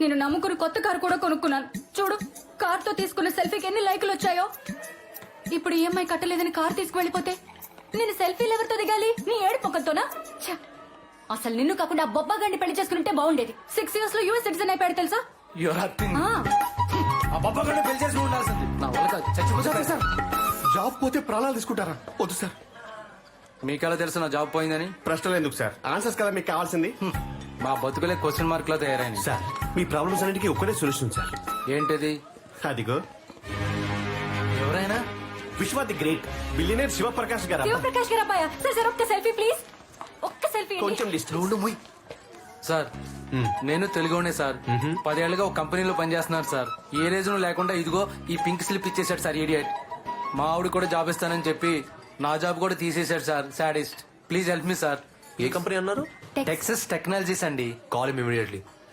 నేను నమ్ముకుని కొత్త కారు కూడా కొనుక్కున్నాను. చూడు, కార్ తో తీసుకున్న సెల్ఫీకి ఎన్ని లైకులు వచ్చాయో. ఇప్పుడు ఈఎంఐ కట్టలేదని కార్ తీసుకువెళ్ళిపోతే నేను సెల్ఫీలు ఎవరితో దిగాలి? నీ ఏడు పొక్కతోనా? అసలు నిన్ను కాకుండా ఆ బొబ్బా గండి పెళ్లి చేసుకుంటే బాగుండేది. 6 years లో యూఎస్ సిటిజన్ అయిపోయాడు తెలుసా? జాబ్ పోతే ప్రాణాలు తీసుకుంటారా? వద్దు సార్. మీకెలా తెలుసు నా జాబ్ పోయిందని? ప్రశ్నలు ఎందుకు సార్, ఆన్సర్స్ కదా మీకు కావాల్సింది. మా బతుకులే క్వశ్చన్ మార్క్ లో తయారైంది. సార్, మీ ప్రాబ్లమ్స్ అన్నిటికీ ఒక్కటే సొల్యూషన్ సార్. ఏంటిది? అదిగో ఎవరైనా విశ్వ ది గ్రేట్ బిలియనర్ శివప్రకాష్ గారు. శివప్రకాష్ గారు అబ్బాయా? సార్ సార్ ఒక్క సెల్ఫీ ప్లీజ్, ఒక్క సెల్ఫీ. కొంచెం లిస్ట్ సార్, నేను తెలుగునే సార్. 10 ఏళ్ళుగా ఒక కంపెనీలో పనిచేస్తున్నారు సార్. ఏ రీజన్ లేకుండా ఇదిగో ఈ పింక్ స్లిప్ ఇచ్చేసాడు సార్ ఇడియట్. మా ఆవిడ కూడా జాబ్ ఇస్తానని చెప్పి నా జాబ్ కూడా తీసేశాడు sir. Sadist. Please help me sir. ఏ కంపెనీ అన్నారు? టెక్సస్ టెక్నాలజీస్ అండి. Call him immediately.